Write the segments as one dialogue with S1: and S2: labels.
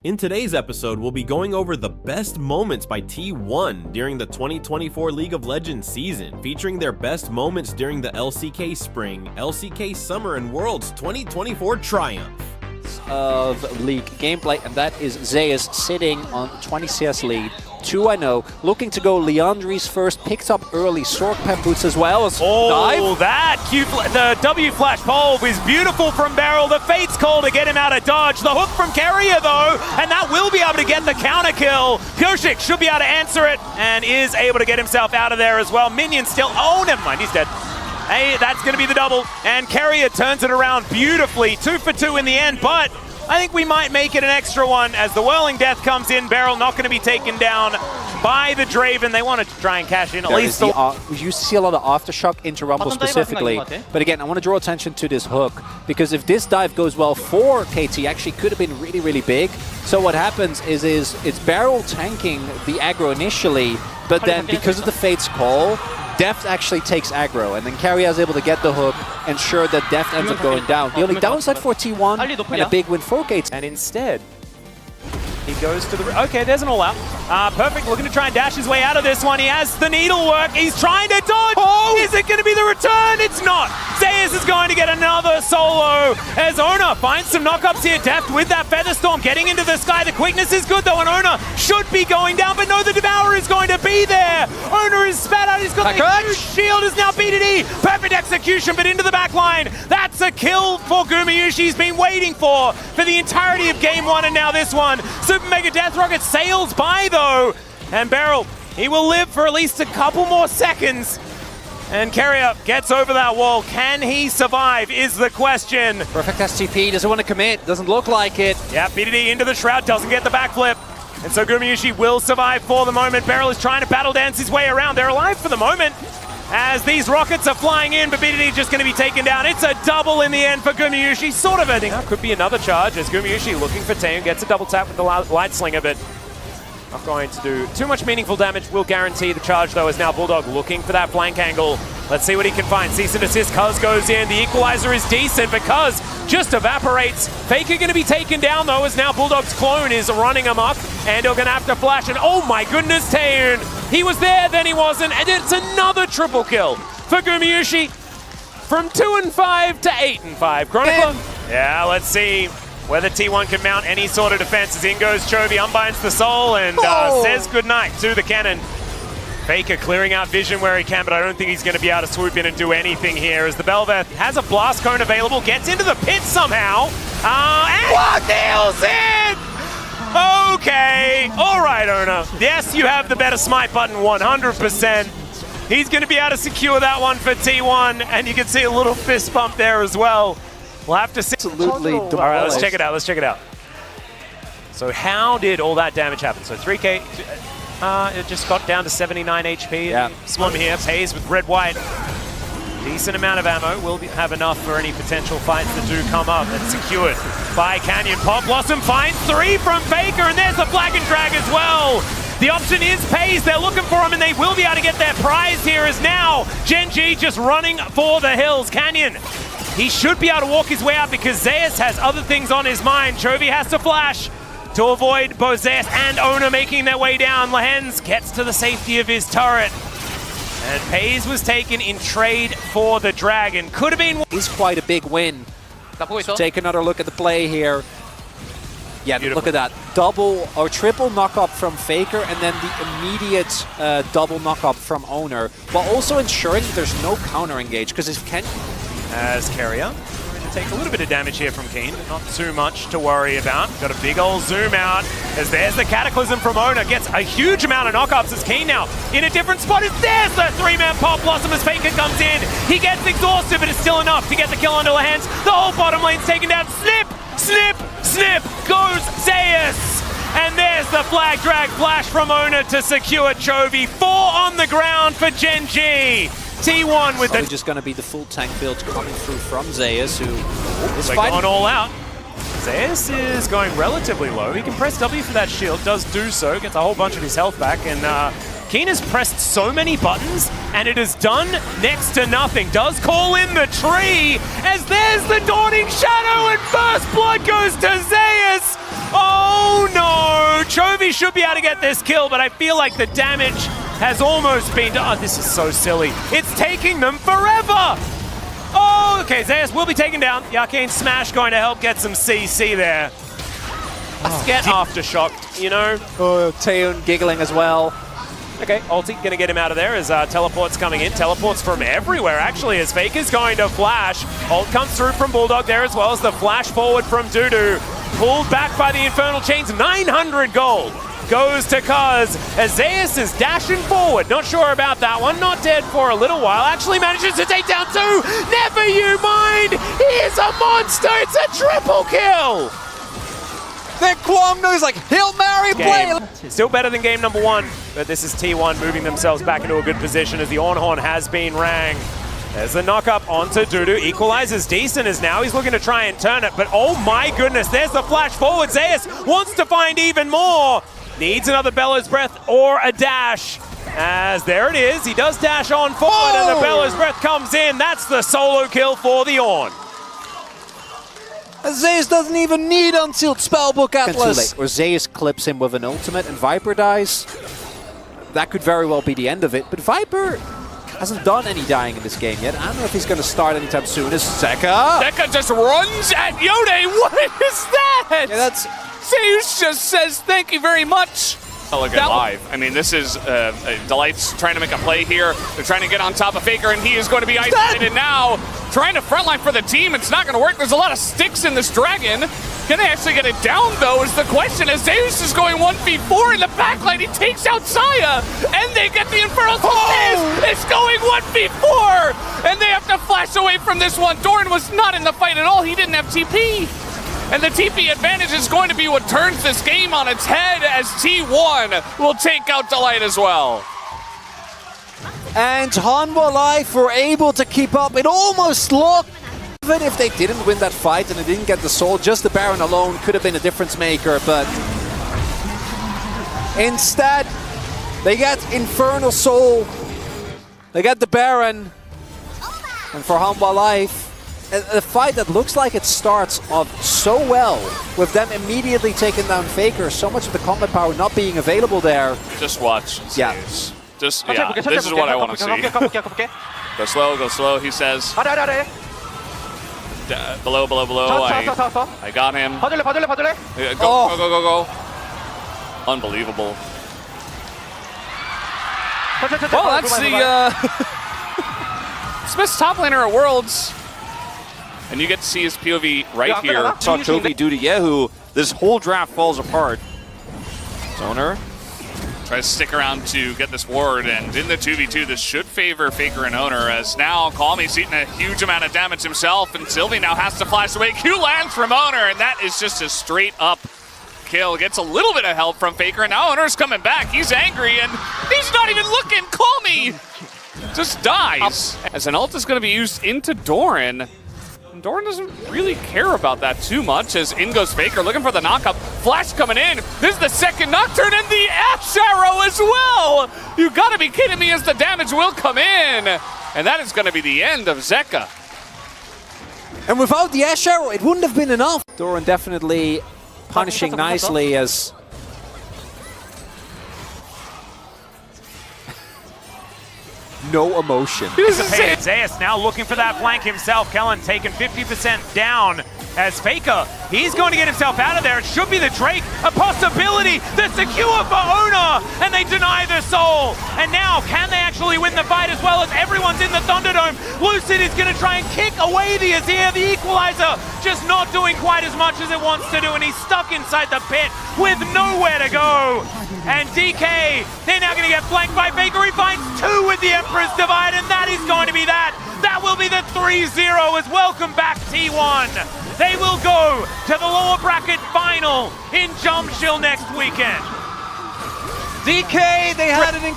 S1: In today's episode, we'll be going over the best moments by T1 during the 2024 League of Legends season, featuring their best moments during the LCK Spring, LCK Summer and Worlds 2024 triumph.
S2: Of League gameplay, and that is Zeus sitting on 20 CS lead, 2-0, looking to go Leandri's first, picked up early Sork Pen Boots as well as dive.
S3: The W flash pole was beautiful from Barrel. The Fate's call to get him out of dodge. The hook from Carrier though, and that will be able to get the counter kill. Pioshik should be able to answer it and is able to get himself out of there as well. Minion still, oh never mind, he's dead. Hey, that's going to be the double, and Carrier turns it around beautifully. 2 for 2 in the end, but I think we might make it an extra one as the Whirling Death comes in. Barrel not going to be taken down by the Draven. They want to try and cash in. At least
S2: we used to see a lot of Aftershock into Rumble specifically. But again, I want to draw attention to this hook, because if this dive goes well for KT, actually could have been really, really big. So what happens is it's Barrel tanking the aggro initially, but then because of the Fate's call, Deft actually takes aggro, and then Carrier is able to get the hook, ensure that Deft ends up going down. The only downside for T1, and a big win for KT.
S3: And instead, he goes to the... Okay, there's an all-out. Perfect, looking to try and dash his way out of this one. He has the needlework. He's trying to dodge. Oh! Is it going to be the return? It's not. Zeus is going to get another solo as Ona finds some knockups here. Deft with that Featherstorm getting into the sky. The quickness is good though, and Ona should be going down, but no, the Devourer is going to be there. Ona is spat out. He's got the huge shield, is now BDD. Perfect execution, but into the back line. That's a kill for Gumayushi. He's been waiting for the entirety of game one, and now this one. Super Mega Death Rocket sails by though, and Barrel, he will live for at least a couple more seconds. And Carrier gets over that wall. Can he survive is the question.
S2: Perfect STP, doesn't want to commit, doesn't look like it.
S3: Yeah, BDD into the Shroud, doesn't get the backflip. And so Gumayushi will survive for the moment. Barrel is trying to battle dance his way around. They're alive for the moment as these rockets are flying in, but BDD just going to be taken down. It's a double in the end for Gumayushi, sort of ending. Could be another charge as Gumayushi looking for Taeun, gets a double tap with the Light Slinger, but not going to do too much meaningful damage. Will guarantee the charge though, as now Bulldog looking for that flank angle. Let's see what he can find. Cease and desist, Cuz goes in. The equalizer is decent, but Cuz just evaporates. Faker going to be taken down though, as now Bulldog's clone is running amok. And they're going to have to flash, and oh my goodness, Taeun. He was there, then he wasn't, and it's another triple kill for Gumayushi. From 2-5 to 8-5. Chronicler, yeah, let's see whether T1 can mount any sort of defense, as in goes Chovy, unbinds the soul, and says goodnight to the cannon. Faker clearing out vision where he can, but I don't think he's going to be able to swoop in and do anything here, as the Belveth has a blast cone available, gets into the pit somehow, and nails it! Okay, all right, Ona. Yes, you have the better smite button, 100%. He's going to be able to secure that one for T1, and you can see a little fist bump there as well. We'll have to see.
S2: Absolutely.
S3: All right, let's check it out. Let's check it out. So how did all that damage happen? So 3K, it just got down to 79 HP.
S2: Yeah.
S3: Swim here, pays with red-white. Decent amount of ammo. Will have enough for any potential fights that do come up. And secured by Canyon. Pop Blossom finds 3 from Faker, and there's the Flag and Drag as well. The option is Pays. They're looking for him, and they will be able to get their prize here, as now Gen.G just running for the hills. Canyon, he should be able to walk his way out because Zeus has other things on his mind. Chovy has to flash to avoid both Zeus and Ona making their way down. Lehens gets to the safety of his turret. And Pays was taken in trade for the Dragon. Could have been...
S2: It's quite a big win. So take another look at the play here. Yeah, look at that. Double or triple knock-up from Faker, and then the immediate double knock-up from Owner, while also ensuring there's no counter-engage, because if Ken...
S3: As Carrier going to take a little bit of damage here from Keen, but not too much to worry about. Got a big old zoom out, as there's the Cataclysm from Owner. Gets a huge amount of knockups as Keen now in a different spot. There's the 3-man Pop Blossom as Faker comes in. He gets exhausted, but it's still enough to get the kill onto the hands. The whole bottom lane's taken down. Snip, snip, snip goes Zeus. And there's the flag drag flash from Owner to secure Chovy. 4 on the ground for Gen.G. T1 with the...
S2: just going to be the full tank build coming through from Zeus, who is
S3: going all out. Zeus is going relatively low. He can press W for that shield, does do so, gets a whole bunch of his health back, and Keen has pressed so many buttons, and it has done next to nothing. Does call in the tree, as there's the Dawning Shadow, and first blood goes to Zeus! Oh no! Chovy should be able to get this kill, but I feel like the damage has almost been done. Oh, this is so silly. It's taking them forever! Oh, okay, Zeus will be taken down. The Arcane Smash going to help get some CC there. Let's get Aftershock, you know?
S2: Oh, Taeun giggling as well.
S3: Okay, ulti gonna get him out of there as teleports coming in. Teleports from everywhere, actually, as Faker's going to flash. Ult comes through from Bulldog there, as well as the flash forward from Dudu. Pulled back by the Infernal Chains, 900 gold goes to Kuz, as Zeus is dashing forward. Not sure about that one, not dead for a little while. Actually manages to take down two. Never you mind, he is a monster, it's a triple kill.
S2: Then Kwong knows like Hail Mary play.
S3: Still better than game number one, but this is T1 moving themselves back into a good position as the Ornhorn has been rang. There's the knock up onto Dudu, equalizes decent as now he's looking to try and turn it, but oh my goodness, there's the flash forward. Zeus wants to find even more. Needs another Bellows Breath or a dash. As there it is, he does dash on forward and the Bellows Breath comes in. That's the solo kill for the Ornn.
S2: Zeus doesn't even need Unsealed Spellbook Atlas. Or Zeus clips him with an ultimate and Viper dies. That could very well be the end of it, but Viper hasn't done any dying in this game yet. I don't know if he's going to start anytime soon. Is Zeka?
S4: Zeka just runs at Yone. What is that?
S2: Yeah, that's...
S4: Zeus just says thank you very much. Look at live. I mean, this is Delight's trying to make a play here. They're trying to get on top of Faker, and he is going to be isolated now. Trying to frontline for the team. It's not going to work. There's a lot of sticks in this dragon. Can they actually get it down, though, is the question. As Zeus is going 1v4 in the backline, he takes out Saya, and they get the Infernal. It's going 1v4, and they have to flash away from this one. Doran was not in the fight at all. He didn't have TP. And the TP advantage is going to be what turns this game on its head, as T1 will take out Delight as well.
S2: And Hanwha Life were able to keep up. It almost looked, even if they didn't win that fight and they didn't get the soul, just the Baron alone could have been a difference maker, but instead, they get Infernal Soul, they get the Baron, and for Hanwha Life, a fight that looks like it starts off so well, with them immediately taking down Faker, so much of the combat power not being available there.
S4: Just watch.
S2: Yeah.
S4: Just, yeah, this is what I want to see. Go slow, he says. Below, I got him. Go. Unbelievable. Well, that's the Smith's top laner at Worlds. And you get to see his POV right here.
S5: Saw Chovy do to Yehu. This whole draft falls apart. Zoner
S4: tries to stick around to get this ward, and in the 2v2, this should favor Faker and Owner, as now Calmy's eating a huge amount of damage himself, and Sylvie now has to flash away. Q lands from Owner, and that is just a straight up kill. Gets a little bit of help from Faker, and now Owner's coming back. He's angry, and he's not even looking. Calmy just dies. As an ult is going to be used into Doran. Doran doesn't really care about that too much, as in goes Faker looking for the knockup. Flash coming in. This is the second Nocturne and the Ash Arrow as well. You gotta be kidding me, as the damage will come in. And that is gonna be the end of Zeka.
S2: And without the Ash Arrow, it wouldn't have been enough. Doran definitely punishing nicely, as no emotion.
S3: Zeus now looking for that flank himself. Kellen taking 50% down as Faker. He's going to get himself out of there. It should be the Drake. A possibility. The secure for Owner. And they deny the soul. And now, can they actually win the fight as well, as everyone's in the Thunderdome? Lucid is going to try and kick away the Azir, the equalizer. Just not doing quite as much as it wants to do. And he's stuck inside the pit with nowhere to go. And DK, they're now going to get flanked by Faker. He finds two with the Emperor's Divide, and that is going to be that. That will be the 3-0 as welcome back T1. They will go to the lower bracket final in Jumshill next weekend.
S2: DK, they had it in...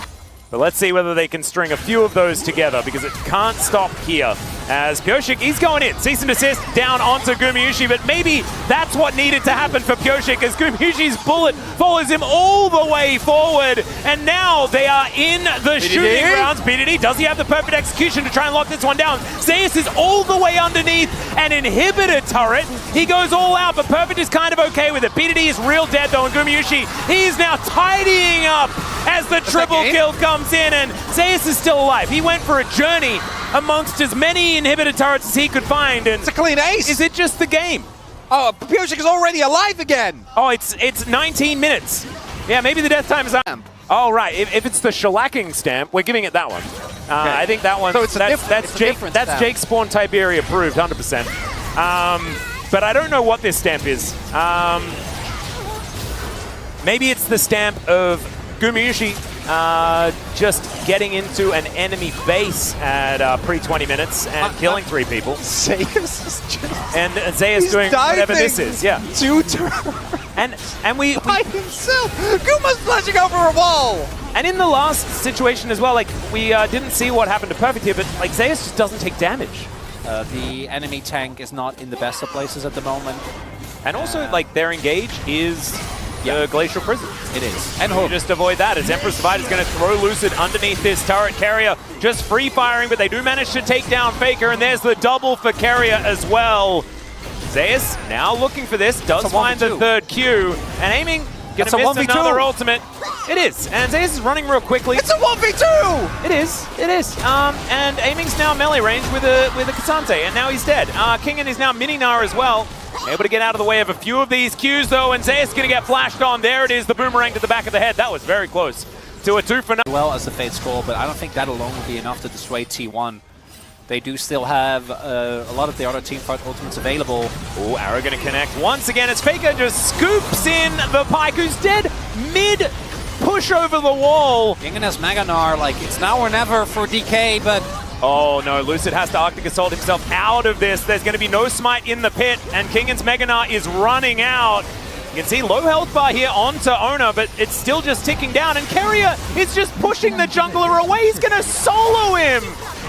S3: But let's see whether they can string a few of those together, because it can't stop here. As Pioshik, he's going in. Cease and desist down onto Gumayusi, but maybe that's what needed to happen for Pioshik, as Gumayushi's bullet follows him all the way forward. And now they are in the shooting rounds. BDD, does he have the perfect execution to try and lock this one down? Zeus is all the way underneath an inhibitor turret. He goes all out, but Perfect is kind of okay with it. BDD is real dead though, and Gumayusi, he's now tidying up as the triple kill comes in, and Zeus is still alive. He went for a journey amongst as many inhibitor turrets as he could find, and
S6: it's a clean ace.
S3: Is it just the game?
S6: Oh, Pioshik is already alive again.
S3: Oh, it's 19 minutes. Yeah, maybe the death time is up. Oh, right. If it's the shellacking stamp, we're giving it that one. I think that one.
S6: So it's
S3: that's Jake Spawn Tiberia approved, 100%. But I don't know what this stamp is. Maybe it's the stamp of Gumayusi just getting into an enemy base at pre-20 minutes and killing 3 people.
S6: Zeus is just...
S3: And Zeus doing whatever this is, yeah.
S6: 2 turns.
S3: And we
S6: by himself! Guma's flashing over a wall!
S3: And in the last situation as well, like, we didn't see what happened to Perfect here, but like Zeus just doesn't take damage.
S2: The enemy tank is not in the best of places at the moment.
S3: And also, like, their engage is the Glacial Prison.
S2: It is.
S3: And Hook. Just avoid that, as Emperor's Divide is going to throw Lucid underneath this turret carrier. Just free firing, but they do manage to take down Faker, and there's the double for carrier as well. Zeus now looking for this, does find the third Q, and aiming, gonna miss another ultimate. It is, and Zeus is running real quickly.
S6: It's a 1v2!
S3: It is. And aiming's now melee range with a Kasante, and now he's dead. Kingen is now Mini-Nar as well. Able to get out of the way of a few of these Qs though, and Zeus gonna get flashed on. There it is, the boomerang to the back of the head. That was very close to a 2 for 9.
S2: Well as the Fate score, but I don't think that alone will be enough to dissuade T1. They do still have a lot of the other teamfight ultimates available.
S3: Oh, Arrow gonna connect once again as Faker just scoops in the Pyke, who's dead mid push over the wall.
S2: Kingen has Maganar, like it's now or never for DK, but
S3: oh no, Lucid has to Arctic Assault himself out of this. There's going to be no smite in the pit, and Kingen's Meganar is running out. You can see low health bar here onto Ona, but it's still just ticking down, and Carrier is just pushing the jungler away. He's going to solo him.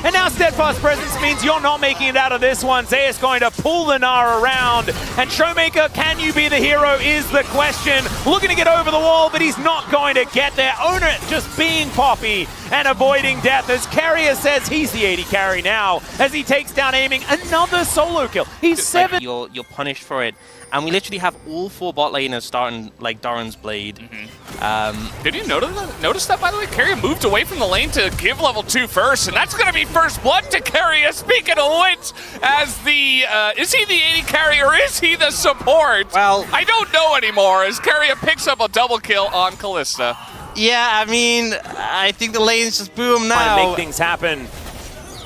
S3: And now Steadfast Presence means you're not making it out of this one. Zeus going to pull the Nara around. And Showmaker, can you be the hero is the question. Looking to get over the wall, but he's not going to get there. Owner just being Poppy and avoiding death as Carrier says he's the 80 carry now as he takes down aiming another solo kill. He's 7.
S7: Like you're punished for it. And we literally have all 4 bot laners starting like Doran's Blade.
S4: Did you notice that, by the way? Carrier moved away from the lane to give level 2 first, and that's going to be first blood to Carrier. Speaking of which, as the, is he the 80 carry or is he the support?
S6: Well,
S4: I don't know anymore as Carrier picks up a double kill on Callista.
S7: Yeah, I mean, I think the lanes just boom now.
S3: Trying to make things happen.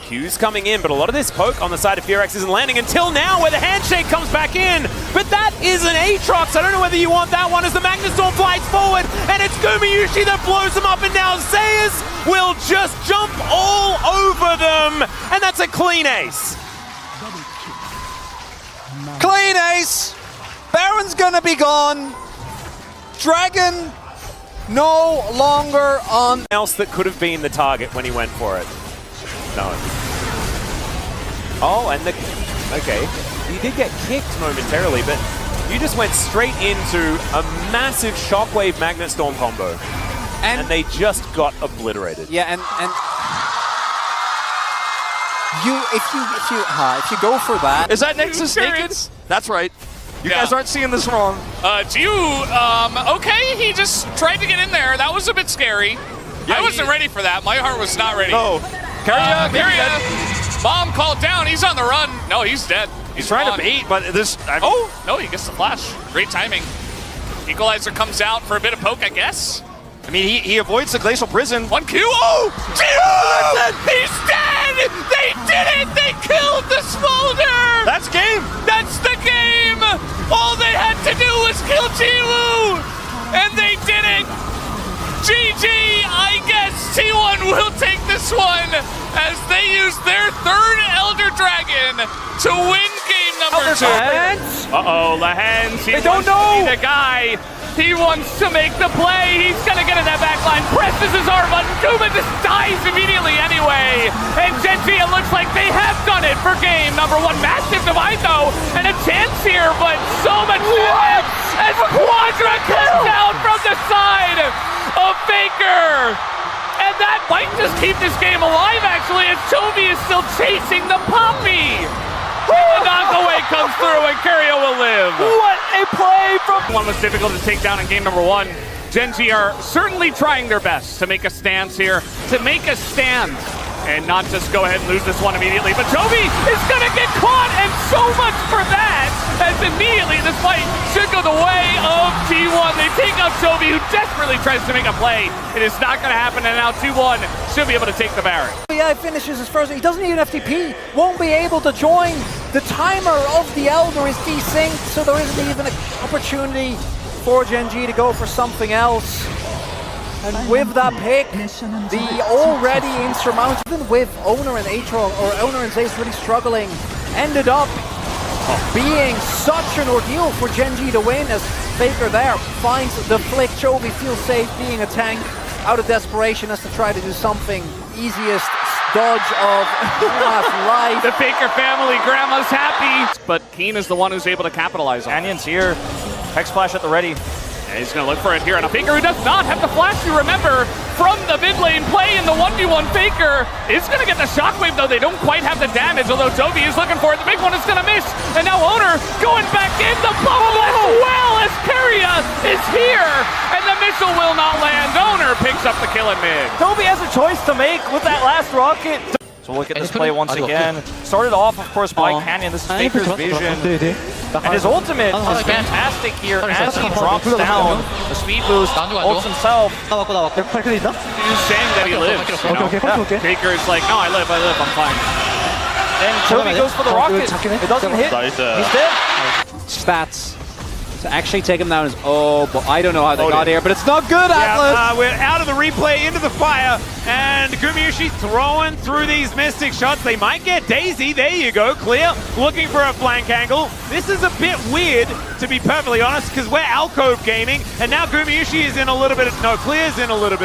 S3: Q's coming in, but a lot of this poke on the side of Fearax isn't landing until now where the handshake comes back in. But that is an Aatrox. I don't know whether you want that one as the Magnustorm flies forward and it's Gumayusi that blows them up, and now Zeus will just jump all over them. And that's a clean ace.
S6: clean ace! Baron's gonna be gone. Dragon no longer on.
S3: Else that could have been the target when he went for it. No. Oh, and okay. You did get kicked momentarily, but you just went straight into a massive Shockwave Magnet Storm combo. And they just got obliterated.
S2: Yeah, and if you go for that.
S6: Is that Nexus naked? That's right. You guys aren't seeing this wrong.
S4: Okay, he just tried to get in there. That was a bit scary. I wasn't ready for that. My heart was not ready.
S6: No.
S4: Carrier. Bomb called down. He's on the run. No, he's dead.
S6: He's trying to bait, but this...
S4: no, he gets the flash. Great timing. Equalizer comes out for a bit of poke, I guess.
S6: I mean, he avoids the Glacial Prison.
S4: 1 Q. Oh! He's dead! They did it! They killed the Smolder!
S6: That's game!
S4: That's the game! All they had to do was kill Chiwu! And they did it! GG! I guess T1 will take this one as they use their 3rd Elder Dragon to win game number 2.
S3: Uh-oh, the hands.
S6: They don't know!
S3: The guy.
S8: He wants to make the play. He's going to get in that back line. Presses his R button. Guma just dies immediately anyway. And Gen.G, it looks like they have done it for game number 1. Massive divide, though, and a chance here, but so much damage as Quadra comes down from the side of Faker. And that might just keep this game alive, actually, as Chovy is still chasing the Poppy. The knockaway comes through, and Keria will live.
S6: What a play from...
S8: One was difficult to take down in game number 1. Gen.G are certainly trying their best to make a stance here, to make a stand, and not just go ahead and lose this one immediately. But Chovy is going to get caught, and so much for that, as immediately this fight should go the way of T1. They take out Chovy, who desperately tries to make a play. It is not going to happen, and now T1 should be able to take the Baron.
S2: Yeah, he finishes his first. He doesn't need an FTP. Won't be able to join. The timer of the Elder is desynced, so there isn't even an opportunity for Gen.G to go for something else. And with that pick, the already insurmountable, even with Owner and Aatrox, or Owner and Zace really struggling, ended up being such an ordeal for Gen.G to win, as Faker there finds the flick. Chovy feels safe being a tank. Out of desperation, has to try to do something. Easiest dodge of life.
S8: The Faker family, grandma's happy. But Keen is the one who's able to capitalize on it.
S6: Canyon's here. Hex Flash at the ready.
S8: And he's going to look for it here. And a Faker who does not have the flash, you remember, from the mid lane play in the 1v1. Faker is going to get the shockwave, though they don't quite have the damage, although Chovy is looking for it. The big one is going to miss. And now Owner going back in the bubble as well, as Keria is here. And the missile will not land. Owner picks up the kill in mid.
S6: Chovy has a choice to make with that last rocket. So look at this play once again. Started off, of course, by Canyon. This is Faker's vision. And his ultimate is fantastic here as he drops down. The speed boost, ults himself.
S8: He's saying that he lives. Yeah. Faker's like, no, I live, I'm fine.
S6: And Chovy goes for the rocket. It doesn't hit. He's dead.
S2: Stats to actually take him down is, but I don't know how they got here, but it's not good, Atlas!
S3: We're out of the replay, into the fire, and Gumayushi throwing through these Mystic shots. They might get Daisy. There you go, Clear looking for a flank angle. This is a bit weird, to be perfectly honest, because we're Alcove gaming, and now Gumayushi is in a little bit of, Clear's in a lot of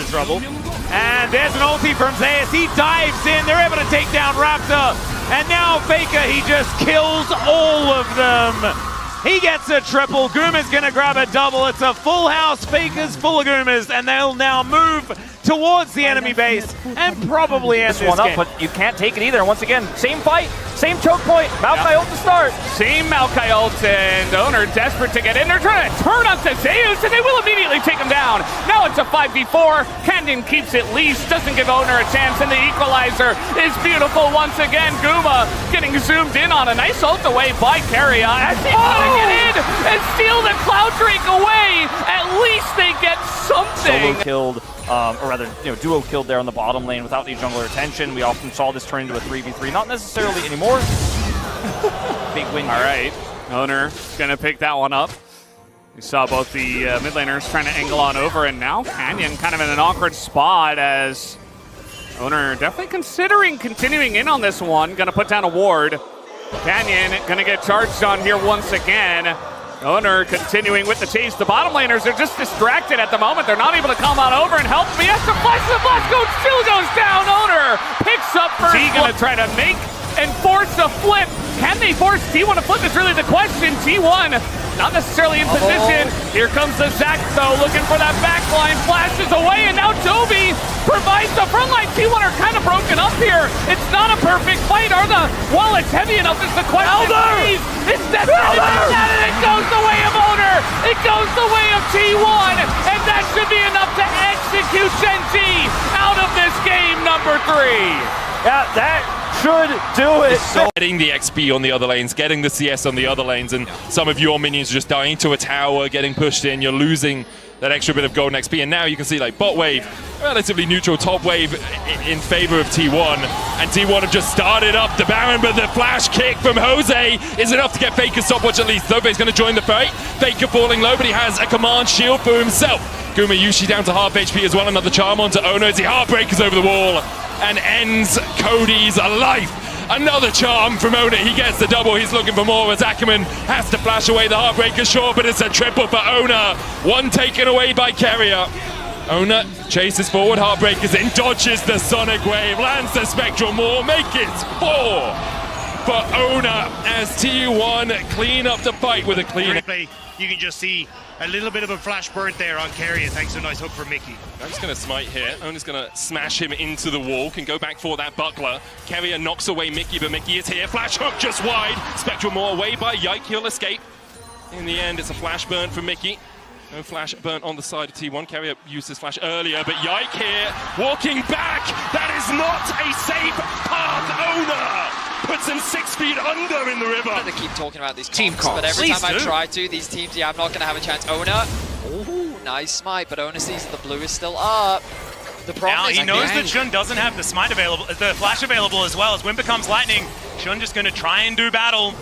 S3: trouble. And there's an ulti from Zeus. He dives in. They're able to take down Raptor. And now Faker, he just kills all of them. He gets a triple. Guma's going to grab a double. It's a full house. Faker's full of Gumas, and they'll now move towards the enemy base and probably end this game.
S6: But you can't take it either. Once again, same fight, same choke point. Maokai ult to start.
S8: Same Maokai ult, and Owner desperate to get in. They're trying to turn onto Zeus, and they will immediately take him down. Now it's a 5v4. Canyon keeps it least, doesn't give Owner a chance, and the equalizer is beautiful once again. Guma getting zoomed in on a nice ult away by Keria as he's gonna get in and steal the Cloud Drake away. At least they get something.
S6: Solo killed, or rather, duo killed there on the bottom lane without the jungler attention. We often saw this turn into a 3v3, not necessarily anymore. Big win here.
S8: All right, Owner gonna pick that one up. We saw both the mid laners trying to angle on over, and now Canyon kind of in an awkward spot as Owner definitely considering continuing in on this one. Gonna put down a ward. Canyon gonna get charged on here once again. Owner continuing with the chase. The bottom laners are just distracted at the moment. They're not able to come on over and help. He has to flash. The blast goes, still goes down. Owner picks up first. T gonna try to make and force a flip. Can they force T1 to flip is really the question. T1 not necessarily in position. Here comes the Zac though, looking for that backline. Flashes away, and now Chovy provides the front line. T1 are kind of broken up here. It's not a perfect fight. Are the wallets heavy enough is the question. It's desperate, and it goes the way of Owner. It goes the way of T1, and that should be enough to execute Gen.G out of this game number 3.
S6: Yeah, that should do it.
S9: Getting the XP on the other lanes, getting the CS on the other lanes, and some of your minions just dying to a tower, getting pushed in, you're losing that extra bit of golden XP, and now you can see like bot wave, relatively neutral, top wave in favor of T1, and T1 have just started up the Baron, but the flash kick from Jose is enough to get Faker's stopwatch at least. Zobe's going to join the fight. Faker falling low, but he has a command shield for himself. Gumayushi down to half HP as well, another charm onto Owner as he heartbreakers over the wall and ends Cody's life Another charm from Ona. He gets the double. He's looking for more as Ackerman has to flash away the Heartbreaker short, but it's a triple for Ona. One taken away by Carrier. Ona chases forward, Heartbreaker's in, dodges the Sonic Wave, lands the Spectral Maw, make it 4 for Ona as T1 clean up the fight with a clean.
S10: You can just see a little bit of a flash burnt there on Carrier, thanks to a nice hook from Mickey.
S9: Ona's going to smite here. Ona's going to smash him into the wall, can go back for that buckler. Carrier knocks away Mickey, but Mickey is here. Flash hook just wide. Spectral Maw away by Yike, he'll escape. In the end, it's a flash burn from Mickey. No flash burnt on the side of T1. Carrier used his flash earlier, but Yike here, walking back. That is not a safe path. Ona puts him 6 feet under in the river.
S11: They keep talking about these team comps, but every time I try to, these teams, I'm not going to have a chance. Ona, ooh, nice smite, but Ona sees that the blue is still up. The problem
S3: now
S11: is
S3: he knows that Shun doesn't have the smite available, the flash available as well. As Win becomes lightning, Shun just going to try and do battle.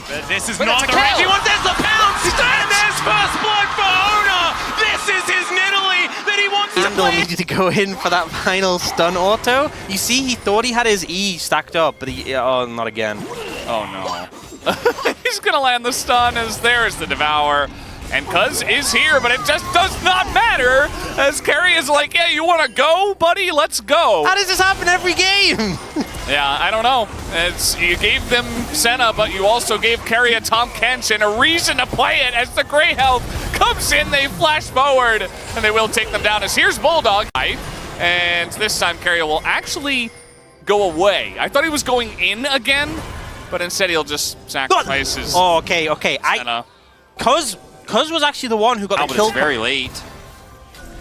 S3: But this is not the range he wants. There's the pounce, and there's first blood for Ona. This is his Nidalee that he wants to play.
S7: Needed to go in for that final stun auto. You see, he thought he had his E stacked up, but he, oh, not again.
S4: Oh no. He's gonna land the stun as there's the Devour. And Cuz is here, but it just does not matter as Carrie is like, yeah, you wanna go, buddy? Let's go.
S7: How does this happen every game?
S4: Yeah, I don't know. You gave them Senna, but you also gave Carrie a Tom Kench and a reason to play it as the Grey Health comes in, they flash forward, and they will take them down as here's Bulldog. And this time Carrie will actually go away. I thought he was going in again, but instead he'll just sacrifice his
S7: Oh, okay.
S4: Senna.
S7: Cuz was actually the one who got the kill.
S5: It's very late.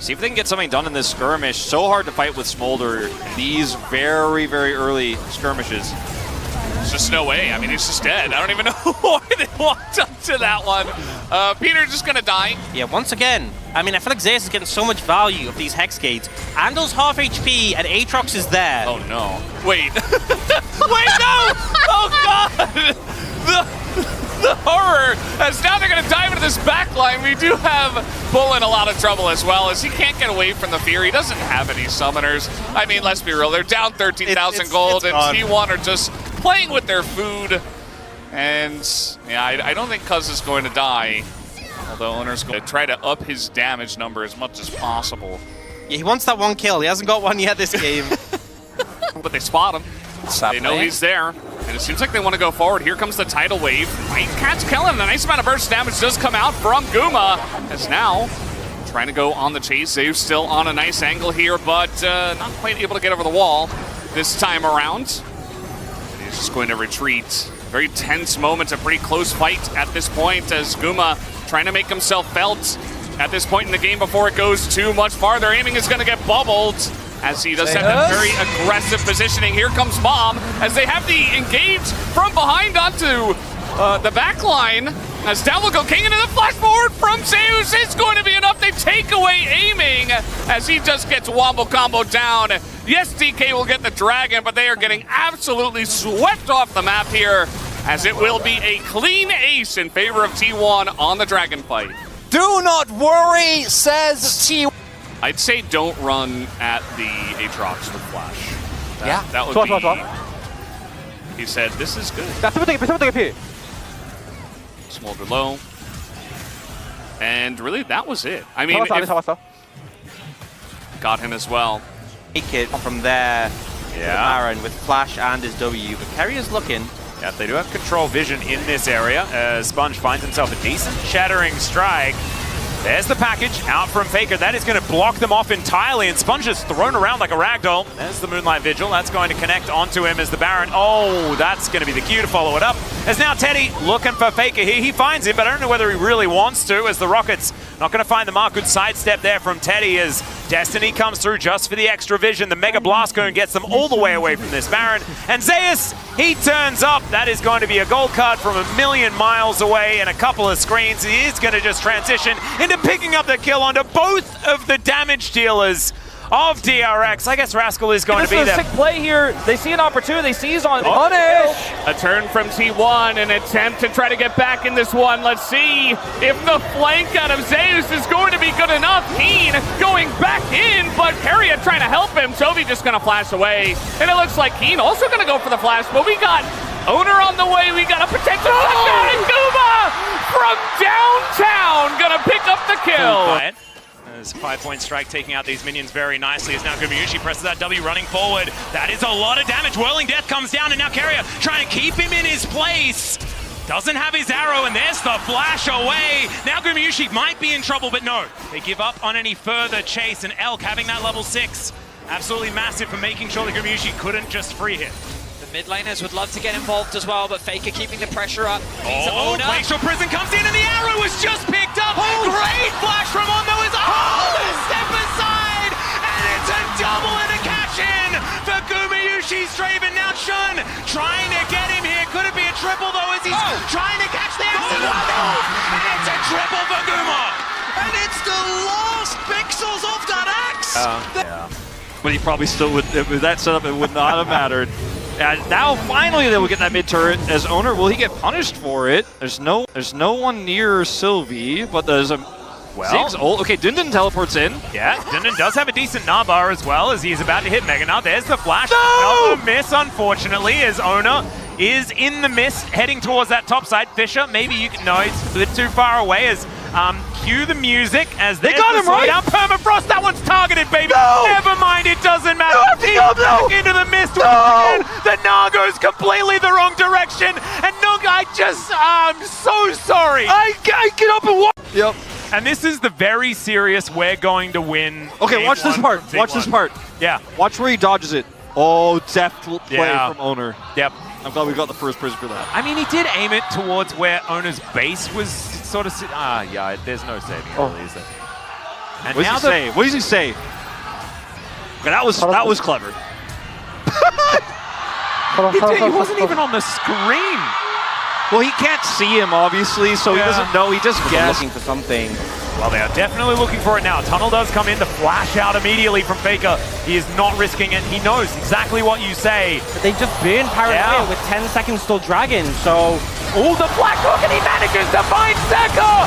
S5: See if they can get something done in this skirmish. So hard to fight with Smolder in these very, very early skirmishes.
S4: There's just no way. I mean, he's just dead. I don't even know why they walked up to that one. Peter just gonna die.
S7: Yeah, once again, I mean, I feel like Zeus is getting so much value of these Hex Gates. Ando's half HP and Aatrox is there.
S4: Oh no. Wait. Wait, no! Oh god! The horror, as now they're going to dive into this backline. We do have Bull in a lot of trouble as well, as he can't get away from the fear. He doesn't have any summoners. I mean, let's be real, they're down 13,000 gold, and T1 are just playing with their food. And yeah, I don't think Cuz is going to die, although Owner's going to try to up his damage number as much as possible.
S7: Yeah, he wants that one kill. He hasn't got one yet this game.
S4: But they spot him. They know he's there. And it seems like they want to go forward. Here comes the tidal wave. Might catch Kellen. A nice amount of burst damage does come out from Guma. As now trying to go on the chase. Zeus still on a nice angle here, but not quite able to get over the wall this time around. And he's just going to retreat. Very tense moment, a pretty close fight at this point as Guma trying to make himself felt at this point in the game before it goes too much farther. Aiming is going to get bubbled, as he does have that very aggressive positioning. Here comes Mom, as they have the engage from behind onto the back line. As down will go King into the flash forward from Zeus. It's going to be enough. They take away aiming, as he just gets wombo combo down. Yes, DK will get the dragon, but they are getting absolutely swept off the map here, as it will be a clean ace in favor of T1 on the dragon fight.
S2: Do not worry, says T1.
S4: I'd say don't run at the Aatrox with flash. That would be... He said, this is good. Smolder low. And really, that was it. I mean, got him as well.
S7: Take it from there. Baron with flash and his W, but Carrier's looking.
S6: Yeah, they do have control vision in this area, as Sponge finds himself a decent shattering strike. There's the package out from Faker. That is going to block them off entirely, and Sponge is thrown around like a ragdoll. There's the Moonlight Vigil. That's going to connect onto him as the Baron. Oh, that's going to be the cue to follow it up. As now Teddy looking for Faker here. He finds him, but I don't know whether he really wants to, as the Rockets not going to find the mark. Good sidestep there from Teddy as Destiny comes through just for the extra vision. The Mega Blast Cone gets them all the way away from this Baron. And Zeus, he turns up. That is going to be a gold card from a million miles away and a couple of screens. He is going to just transition into picking up the kill onto both of the damage dealers of DRX. I guess Rascal is going to be there. This is a sick play here. They see an opportunity. They seize on Punish.
S8: A turn from T1, an attempt to try to get back in this one. Let's see if the flank out of Zeus is going to be good good enough. Keen going back in, but Carrier trying to help him. Toby just going to flash away. And it looks like Keen also going to go for the flash, but we got Owner on the way. We got a potential touchdown, and Guma from downtown going to pick up the kill.
S3: As a 5-point strike taking out these minions very nicely as now Gumayushi presses that W running forward. That is a lot of damage. Whirling Death comes down and now Carrier trying to keep him in his place. Doesn't have his arrow and there's the flash away. Now Gumayushi might be in trouble, but no. They give up on any further chase, and Elk having that level 6. Absolutely massive for making sure that Gumayushi couldn't just free him.
S11: Mid laners would love to get involved as well, but Faker keeping the pressure up.
S3: Glacial Prison comes in and the arrow was just picked up. Great flash from Wombo is step aside, and it's a double and a cash-in for Gumayushi. Straven now Shun trying to get him here. Could it be a triple though as he's trying to catch the axe and it's a triple for Guma. And it's the last pixels of that axe.
S6: Yeah. But he probably still would, with that setup, it would not have mattered. And now finally they will get that mid turret as Owner. Will he get punished for it? There's no one near Sylvie, but there's a Ziggs ult. Okay, Dundun teleports in.
S3: Yeah, Dundun does have a decent Nabar as well as he's about to hit Mega Nut. There's the flash. No! Another miss, unfortunately, as Owner is in the mist heading towards that top side. Fisher, maybe you can know it's a bit too far away as cue the music as
S6: they got him right.
S3: Down Permafrost, that one's targeted, baby. No! Never mind, it doesn't matter. He's back into the mist once again. The Nago's completely the wrong direction, and I'm so sorry.
S6: I get up and walk. Yep.
S3: And this is the very serious. We're going to win.
S6: Okay, watch this part. Watch this part.
S3: Yeah.
S6: Watch where he dodges it. Oh, deft play from Owner.
S3: Yep.
S6: I'm glad we got the first person for that.
S3: I mean, he did aim it towards where Owner's base was sort of... yeah, there's no saving it, really, is there? And
S6: what does he say? What does he say? Okay, that was clever.
S3: He wasn't even on the screen.
S6: Well, he can't see him, obviously, so he doesn't know. He just guessed.
S2: Looking for something.
S3: Well, they are definitely looking for it now. Tunnel does come in to flash out immediately from Faker. He is not risking it. He knows exactly what you say.
S7: But they just burn Paranoia with 10 seconds still dragging, so...
S3: Oh, the Black Hook, and he manages to find Seka!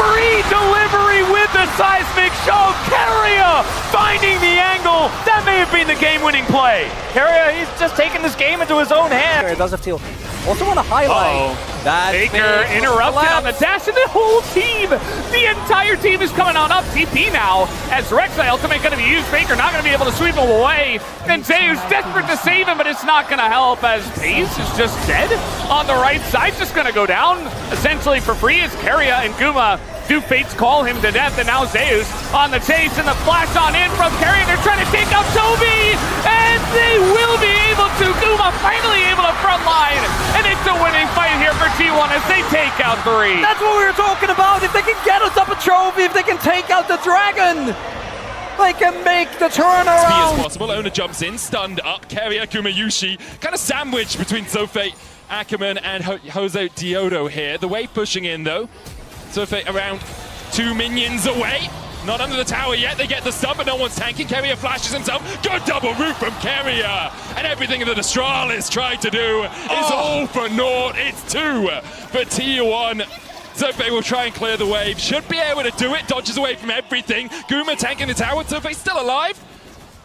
S3: Free delivery with the seismic show. Carrier finding the angle. That may have been the game-winning play.
S6: Carrier, he's just taking this game into his own hands.
S2: It does have steal. Also want to highlight that
S8: Faker interrupted on the dash, and the whole team, the entire team is coming on up TP now as Rek'Sai ultimate going to be used. Faker not going to be able to sweep him away. And Zeus desperate to save him, but it's not going to help as TES is just dead on the right side, just going to go down essentially for free as Carrier and Guma do fates call him to death, and now Zeus on the chase and the flash on in from Carrier. They're trying to take out Toby, and they will be able to. Guma finally able to frontline, and it's a winning fight here for T1 as they take out 3.
S2: That's what we were talking about. If they can get us up a trophy, if they can take out the dragon, they can make the turnaround.
S9: As possible. Owner jumps in, stunned up. Carrier, Gumayushi, kind of sandwiched between Zofe, Ackerman, and Jose Diodo here. The wave pushing in though. Zofe around 2 minions away. Not under the tower yet. They get the stun, but no one's tanking. Carrier flashes himself. Good double root from Carrier. And everything that Astralis tried to do is all for naught. It's 2 for T1. Zofe will try and clear the wave. Should be able to do it. Dodges away from everything. Guma tanking the tower. Zofe still alive.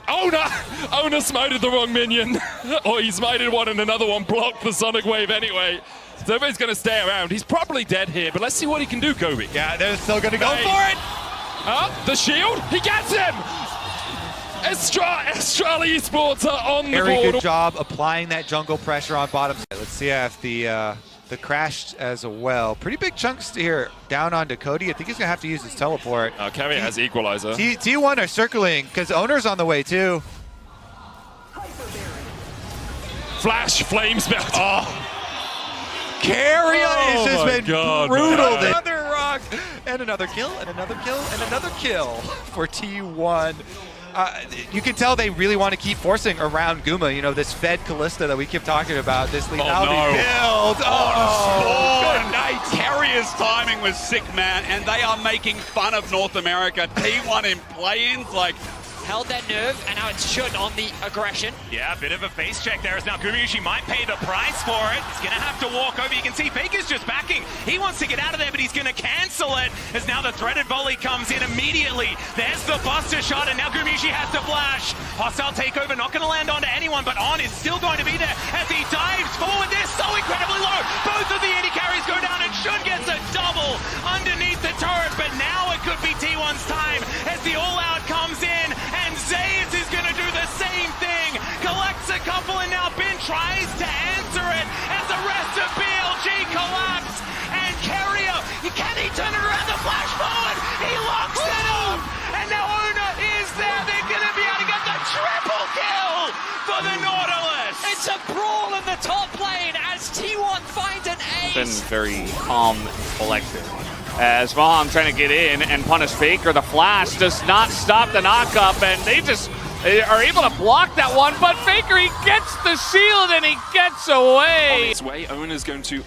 S9: Owner smited the wrong minion. Or he smited one and another one blocked the sonic wave anyway. Zofe's going to stay around. He's probably dead here, but let's see what he can do, Kobe.
S10: Yeah, they're still going to go for it.
S9: The shield. He gets him. Astral eSports are on the board.
S12: Very good job applying that jungle pressure on bottom. Let's see if the crashed as well. Pretty big chunks here down onto Cody. I think he's going to have to use his teleport.
S9: Carrier has equalizer.
S12: T1 are circling because Owner's on the way too.
S9: Flash, flame spell.
S12: Oh. Carrier has just been brutal. Another rock, and another kill, and another kill, and another kill for T1. You can tell they really want to keep forcing around Guma. You know, this Fed Callista that we keep talking about, this lethality build.
S13: Good night. Carrier's timing was sick, man, and they are making fun of North America. T1 in play-ins, like,
S11: held their nerve, and now it's Shun on the aggression.
S3: Yeah, a bit of a face check there as now Gumayushi might pay the price for it. He's going to have to walk over. You can see Faker's just backing. He wants to get out of there, but he's going to cancel it as now the threaded volley comes in immediately. There's the buster shot, and now Gumayushi has to flash. Hostile takeover, not going to land onto anyone, but On is still going to be there as he dives forward. They're so incredibly low. Both of the AD carries go down, and Shun gets a double underneath the turret, but now it could be T1's time as the all-out comes in, and Zayas is going to do the same thing. Collects a couple, and now Ben tries to answer it as the rest of BLG collapse. And Carrier, can he turn it around the flash forward? He locks it up, and now Ona is there. They're going to be able to get the triple kill for the Nautilus.
S11: It's a brawl in the top lane as T1 finds an ace.
S8: Been very calm and collected. As Maham trying to get in and punish Faker, the flash does not stop the knockup, and they are able to block that one, but Faker, he gets the shield and he gets away.
S9: On its way, Ona's going to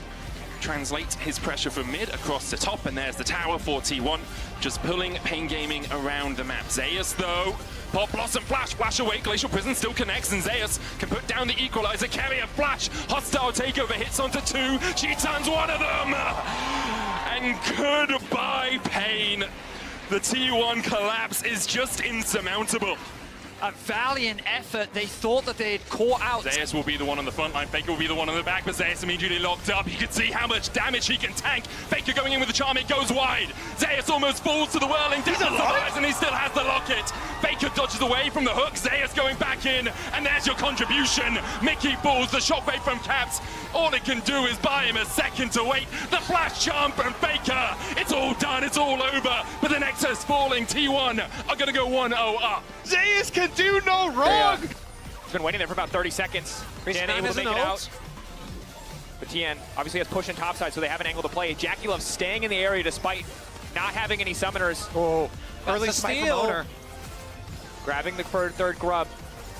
S9: translate his pressure from mid across the top, and there's the tower for T1, just pulling Pain Gaming around the map. Zayas, though, Pop Blossom flash away, Glacial Prison still connects, and Zayas can put down the equalizer, carry a flash, hostile takeover hits onto two, she turns one of them, and goodbye Pain. The T1 collapse is just insurmountable.
S11: A valiant effort. They thought that they had caught out.
S9: Zayas will be the one on the front line, Faker will be the one on the back, but Zayas immediately locked up. You can see how much damage he can tank. Faker going in with the charm, it goes wide. Zayas almost falls to the whirling, survives, and he still has the locket. Faker dodges away from the hook, Zayas going back in, and there's your contribution. Mickey falls, the shockwave from Caps. All it can do is buy him a second to wait. The flash charm from Faker. It's all done, it's all over, but the Nexus falling. T1 are gonna go 1-0 up.
S3: Zayas can do no wrong.
S6: He's been waiting there for about 30 seconds. Tien able to make it out. But Tien obviously has push in topside, so they have an angle to play. Jackie Love staying in the area despite not having any summoners. Oh, early spike from Owner. Grabbing the third grub.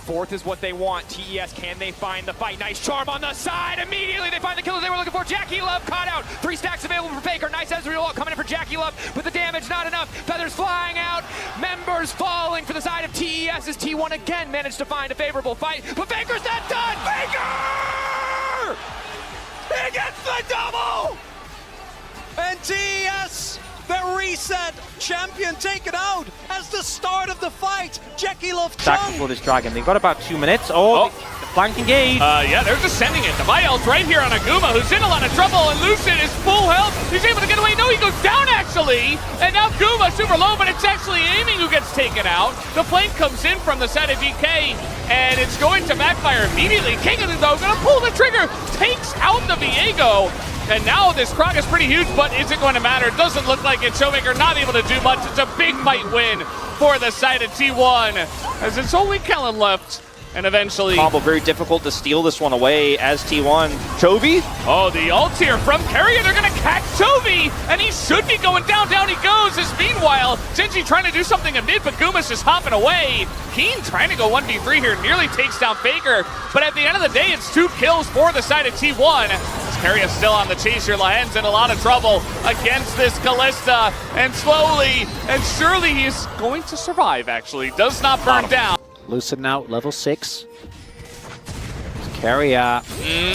S6: Fourth is what they want. TES, can they find the fight? Nice charm on the side. Immediately they find the killers they were looking for. Jackie Love caught out. 3 stacks available for Faker. Nice Ezreal coming in for Jackie Love, but the damage not enough. Feathers flying out. Members falling for the side of TES as T1 again managed to find a favorable fight. But Faker's not done. Faker! He gets the double!
S14: And TES, the reset champion taken out as the start of the fight. Jackie Love
S6: Back for this dragon. They've got about 2 minutes. The flank engage.
S8: Yeah, they're just sending it. The Viol's right here on Aguma, who's in a lot of trouble, and Lucian is full health. He's able to get away. No, he goes down actually. And now Guma super low, but it's actually Aiming who gets taken out. The flank comes in from the side of DK, and it's going to backfire immediately. King of the though gonna pull the trigger, takes out the Viego. And now this Krog is pretty huge, but is it going to matter? It doesn't look like it. Showmaker not able to do much. It's a big fight win for the side of T1, as it's only Kellen left. And eventually...
S6: Combo very difficult to steal this one away as T1. Chovy?
S8: Oh, the ult here from Carrier. They're going to catch Chovy, and he should be going down. Down he goes. As meanwhile, Gen.G trying to do something in mid, but Guma's just hopping away. Keen trying to go 1v3 here. Nearly takes down Faker. But at the end of the day, it's 2 kills for the side of T1. Carrier still on the chase here. Lahen's in a lot of trouble against this Kalista. And slowly and surely he's going to survive, actually. Does not burn down.
S2: Lucid now, level 6. Carrier.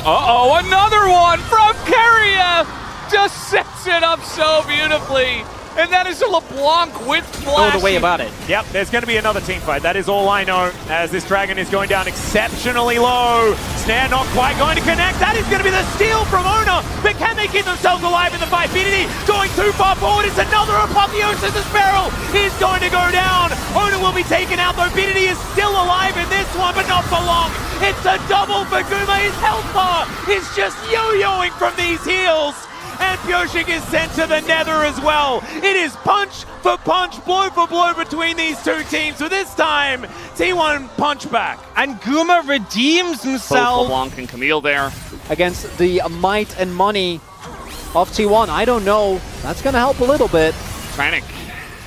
S8: Uh-oh, another one from Carrier! Just sets it up so beautifully. And that is a LeBlanc with flash.
S6: No other way about it.
S3: Yep, there's going to be another team fight. That is all I know, as this dragon is going down exceptionally low. Snare not quite going to connect. That is going to be the steal from Ona. But can they keep themselves alive in the fight? BDD going too far forward. It's another apotheosis as Beryl is going to go down. Ona will be taken out, though BDD is still alive in this one, but not for long. It's a double for Guma. His health bar is just yo-yoing from these heals. And Pyoshik is sent to the nether as well. It is punch for punch, blow for blow between these two teams. So this time, T1 punch back.
S6: And Guma redeems himself.
S8: Both LeBlanc and Camille there.
S2: Against the might and money of T1. I don't know. That's going to help a little bit.
S8: Trying to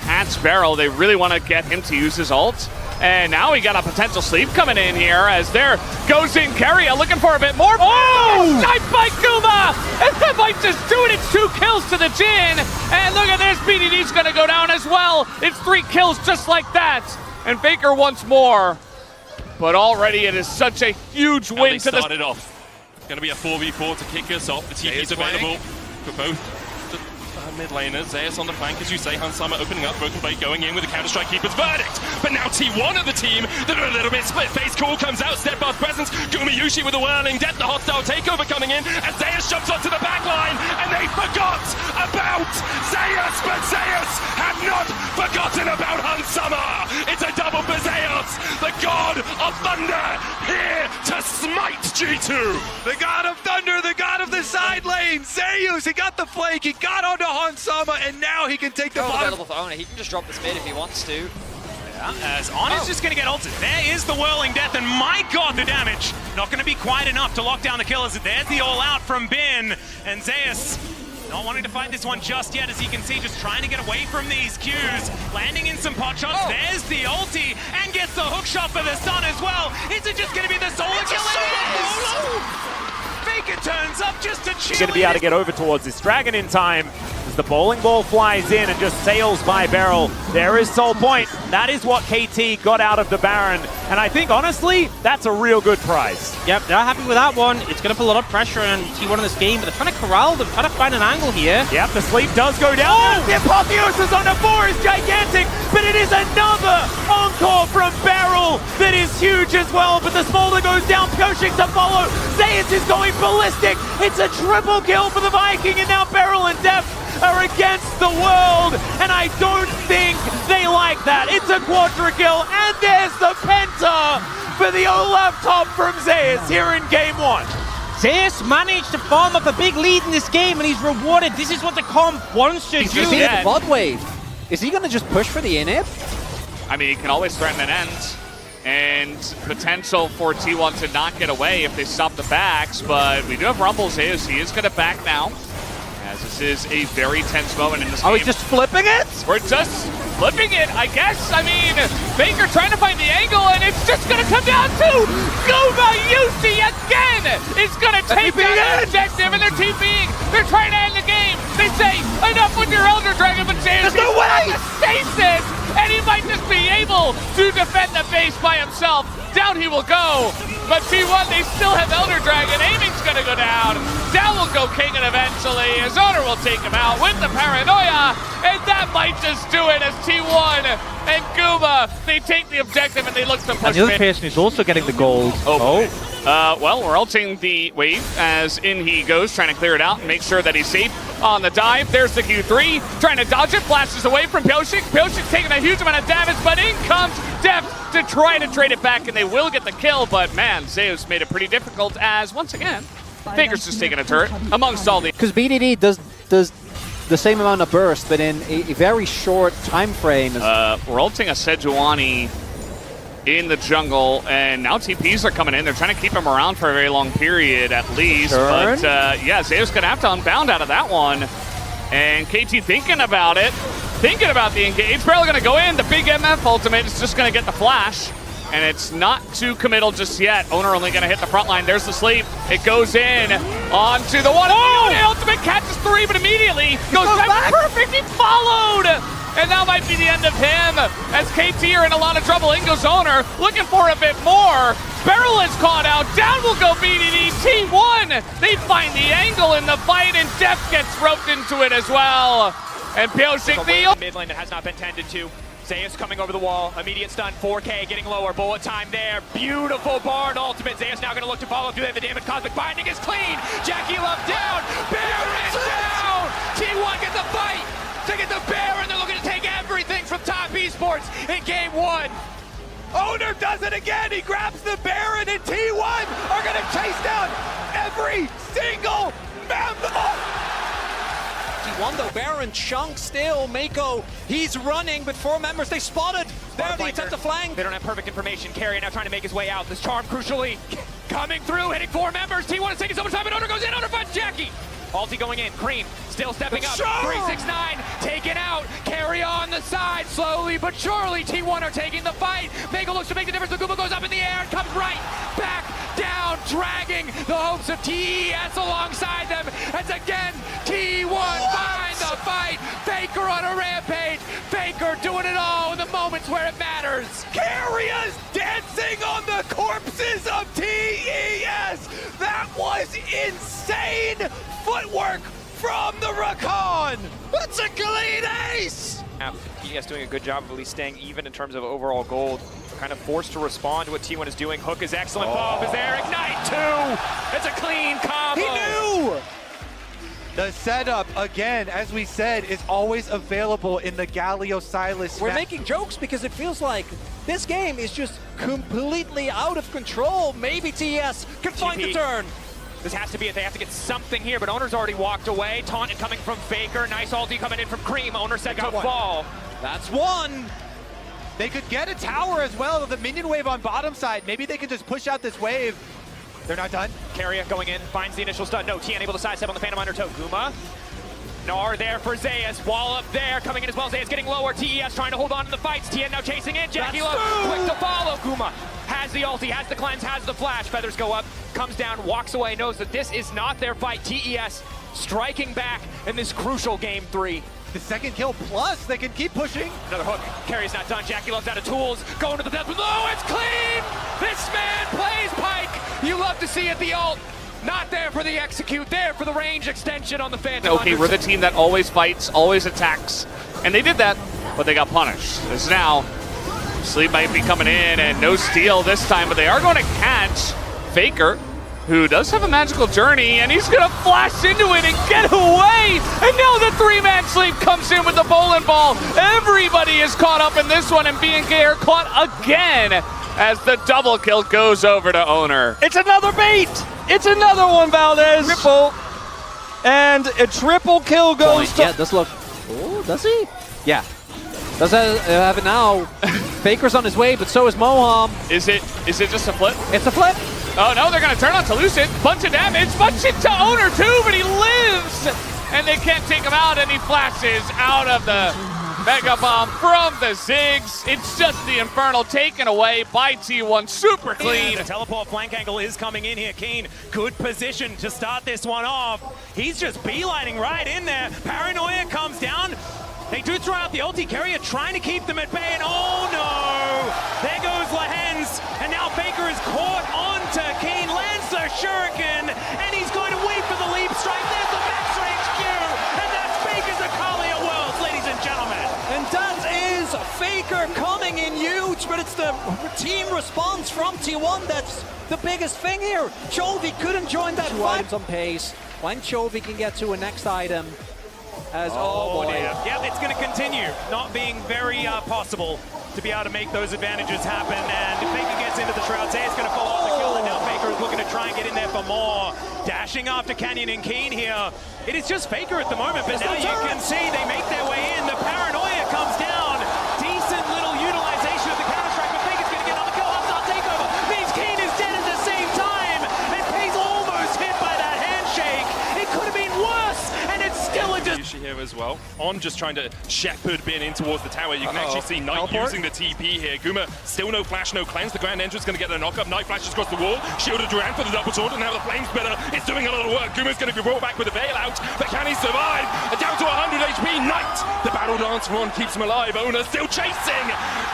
S8: catch Beryl. They really want to get him to use his ult. And now we got a potential sleep coming in here as there goes in Carrier looking for a bit more. Oh! Sniped by Guma! And that might just do it. It's 2 kills to the Jin. And look at this. BDD's going to go down as well. It's 3 kills just like that. and Faker once more. But already it is such a huge win to the...
S9: started off. Going to be a 4v4 to kick us off. The TP is available for both the mid laners. Zeus on the flank, as you say. Hansama opening up. Broken Blade going in with a Counter-Strike Keeper's verdict. But now T1 of the team, they're a little bit split. Face Call comes out. Steadfast presence. Gumayushi with a whirling death. The hostile takeover coming in. As Zeus jumps onto the back line. And they forgot about Zeus. But Zeus had not forgotten about Hansama. It's a double for Zeus. The god of thunder here to smite G2.
S12: The god of thunder, the god of the side lane, Zeus, he got the flank, he got onto Hansama, and now he can take the bottom.
S11: Available for Owner. He can just drop this mid if he wants to.
S3: Yeah, as Ana's just going to get ulted. There is the whirling death, and my god, the damage. Not going to be quite enough to lock down the killers. There's the all-out from Bin, and Zeus not wanting to fight this one just yet, as you can see, just trying to get away from these Qs. Landing in some pot shots. There's the ulti, and gets the hook shot for the stun as well. Is it just going to be the solar kill? Faker turns up just to chill.
S6: He's going to be able to get over towards this dragon in time. As the bowling ball flies in and just sails by Beryl. There is Soul Point. That is what KT got out of the Baron. And I think, honestly, that's a real good prize.
S7: Yep, they're happy with that one. It's going to put a lot of pressure on T1 in this game, but they're trying to corral them, trying to find an angle here.
S6: Yep, the sleep does go down.
S3: Oh! The apotheosis on the 4 is gigantic, but it is another encore from Beryl that is huge as well. But the smolder goes down, Pyoshik to follow. Zeus is going ballistic. It's a triple kill for the Viking, and now Beryl and Deft are against the world, and I don't think they like that. It's a quadra kill, and there's the penta for the Olaf top from Zeus here in game 1.
S7: Zeus managed to farm up a big lead in this game, and he's rewarded. This is what the comp wants to do.
S2: The bot wave. Is he going to just push for the inhib?
S8: I mean, he can always threaten an end. And potential for T1 to not get away if they stop the backs, but we do have Rumble Zeus. He is going to back now, as this is a very tense moment in this game.
S6: Are we just flipping it?
S8: We're just flipping it, I guess. I mean, Faker trying to find the angle, and it's just going to come down to Gumayushi again. It's going to take down the objective, and they're TPing. They're trying to end the game. They say, enough with your Elder Dragon, but Zeus
S6: There's no way!
S8: stasis, and he might just be able to defend the base by himself. Down he will go, but T1, they still have Elder Dragon. Aiming's gonna go down. Down will go King, and eventually his owner will take him out with the Paranoia, and that might just do it as T1 and Guma, they take the objective and they look to push.
S6: And the other person is also getting the gold.
S8: Well, we're ulting the wave as in he goes, trying to clear it out and make sure that he's safe on the dive. There's the Q3, trying to dodge it, flashes away from Pyoshik. Pyoshik's taking a huge amount of damage, but in comes Deft to try to trade it back, and they will get the kill, but man, Zeus made it pretty difficult as, once again, Faker's just taking a turret amongst all the...
S2: Because BDD does the same amount of burst, but in a very short time frame.
S8: We're ulting a Sejuani in the jungle, and now TPs are coming in. They're trying to keep him around for a very long period at least.
S2: Turn.
S8: But yeah, Zeus gonna have to unbound out of that one. And KT thinking about it, thinking about the engage. Barely gonna go in. The big MF ultimate is just gonna get the flash. And it's not too committal just yet. Owner only gonna hit the front line. There's the sleep. It goes in onto the one. Oh! The ultimate catches 3, but immediately goes back. Perfect, he followed! And that might be the end of him, as KT are in a lot of trouble. In goes Owner, looking for a bit more. Beryl is caught out. Down will go BDD. T1, they find the angle in the fight, and Deft gets roped into it as well. And Pyoshik, the
S15: mid lane that has not been tended to. Zeus coming over the wall, immediate stun, 4K getting lower, bullet time there, beautiful Bard ultimate. Zeus now gonna look to follow through, the damage, Cosmic Binding is clean, Jackie Love down, Baron down! T1 get the fight to get the Baron, they're looking to take everything from top eSports in game 1.
S14: Owner does it again, he grabs the Baron, and T1 are gonna chase down every single member!
S16: T1 though, Baron, Chunk still, Mako, he's running, but 4 members, they spotted. There, the attempt to flank.
S15: They don't have perfect information. Carrier now trying to make his way out. This charm crucially coming through, hitting 4 members. T1 is taking so much time, and Owner goes in, Owner finds Jackie. Ulti going in, Cream still stepping up, 369 taken out, Carry on the side, slowly but surely, T1 are taking the fight, Mako looks to make the difference, the Guma goes up in the air, and comes right back down, dragging the hopes of TES alongside them,
S14: as again, T1 behind the fight. Faker on a rampage. Faker doing it all in the moments where it matters. Carria's dancing on the corpses of TES. That was insane footwork from the Rakan. That's a clean ace.
S15: TES doing a good job of at least staying even in terms of overall gold. Kind of forced to respond to what T1 is doing. Hook is excellent. Bob is there. Ignite 2. It's a clean combo.
S12: He knew! The setup, again, as we said, is always available in the Galio Silas.
S16: We're making jokes because it feels like this game is just completely out of control. Maybe TES can find the turn.
S15: This has to be it. They have to get something here, but Owner's already walked away. Taunted coming from Faker. Nice ulti coming in from Cream. Owner set to fall.
S16: That's one.
S12: They could get a tower as well. The minion wave on bottom side. Maybe they can just push out this wave. They're not done.
S15: Carrier going in, finds the initial stun. No, Tian able to sidestep on the Phantom Undertow. Guma. Gnar there for Zeus. Wall up there, coming in as well. Zeus getting lower. TES trying to hold on to the fights. Tian now chasing in. Jackie Love quick to follow. Guma has the ulti, has the cleanse, has the flash. Feathers go up, comes down, walks away, knows that this is not their fight. TES striking back in this crucial game 3.
S12: The second kill plus, they can keep pushing.
S15: Another hook. Carry's not done. Jackie Love's out of tools. Going to the depth. Oh, it's clean! This man plays Pike. You love to see it. The ult. Not there for the execute. There for the range extension on the Phantom.
S8: Okay, we're the team that always fights, always attacks. And they did that, but they got punished. As now, Sleep might be coming in and no steal this time, but they are going to catch Faker, who does have a magical journey, and he's gonna flash into it and get away! And now the 3-man Sleep comes in with the bowling ball. Everybody is caught up in this one, and B&K are caught again as the double kill goes over to Owner.
S6: It's another bait! It's another one, Valdez! Triple. And a triple kill goes to...
S2: Yeah, does look... Oh, does he? Yeah. Does have it now. Faker's on his way, but so is Moham.
S8: Is it just a flip?
S2: It's a flip.
S8: Oh no, they're gonna turn on Lucid. Bunch of damage, bunch it to Owner too, but he lives! And they can't take him out, and he flashes out of the Mega Bomb from the Ziggs. It's just the Infernal taken away by T1, super clean.
S3: Yeah, the teleport flank angle is coming in here. Keen, good position to start this one off. He's just beelining right in there. Paranoia comes down. They do throw out the ulti. Carrier trying to keep them at bay, and oh no! There goes Lahens, and now Faker is caught onto Keen, lands the shuriken, and he's going to wait for the leap strike. There's the max range Q, and that's Faker's Akalia Worlds, ladies and gentlemen.
S16: And that is Faker coming in huge, but it's the team response from T1 that's the biggest thing here. Chovy couldn't join that
S2: 2 items on pace. When Chovy can get to a next item, as oh boy.
S3: Dear. Yep, it's going to continue not being very possible to be able to make those advantages happen. And if Faker gets into the shroud, say it's going to follow up the kill, and now Faker is looking to try and get in there for more. Dashing after Canyon and Keen here. It is just Faker at the moment, but now you can see they make their way in. The Paranoia comes down. Decent little utilization of the counter-strike, but Faker's going to get on the kill. Hostile takeover means Keen is dead at the same time. And Pay's almost hit by that handshake. It could have been worse, and it's still a
S9: here as well. On just trying to shepherd bin in towards the tower. You can actually see Knight using the TP here. Guma still no flash, no cleanse. The Grand Entrance going to get a knock-up. Knight flashes across the wall. Shielded Duran for the double sword, and now the Flame Spitter is doing a lot of work. Guma's going to be brought back with a bailout, but can he survive? Down to 100 HP. Knight, the battle dance run keeps him alive. Owner still chasing,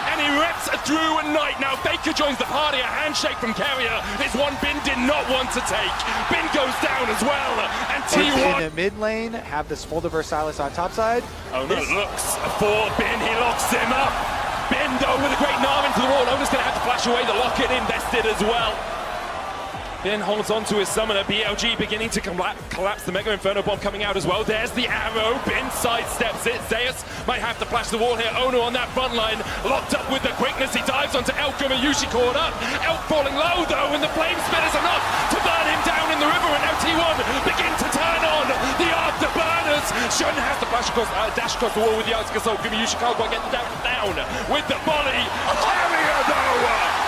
S9: and he rips through a Knight. Now Faker joins the party. A handshake from Carrier is one Bin did not want to take. Bin goes down as well, and T1
S12: in the mid lane have the Smolderverse Silas on top side.
S9: Owner looks for Bin, he locks him up. Bin though with a great arm into the wall. Owner's going to have to flash away. The locket invested as well. Bin holds on to his summoner. BLG beginning to collapse. The Mega Inferno Bomb coming out as well. There's the arrow. Bin sidesteps it. Zeus might have to flash the wall here. Ono on that front line. Locked up with the quickness. He dives onto Elk. Yushi caught up. Elk falling low though, and the flame spitter's enough to burn him down in the river. And now T1 begin to turn on the afterburners. Shun has to flash across, dash across the wall with the Arctic Assault. Yushi can't quite get down with the volley. Carrier though!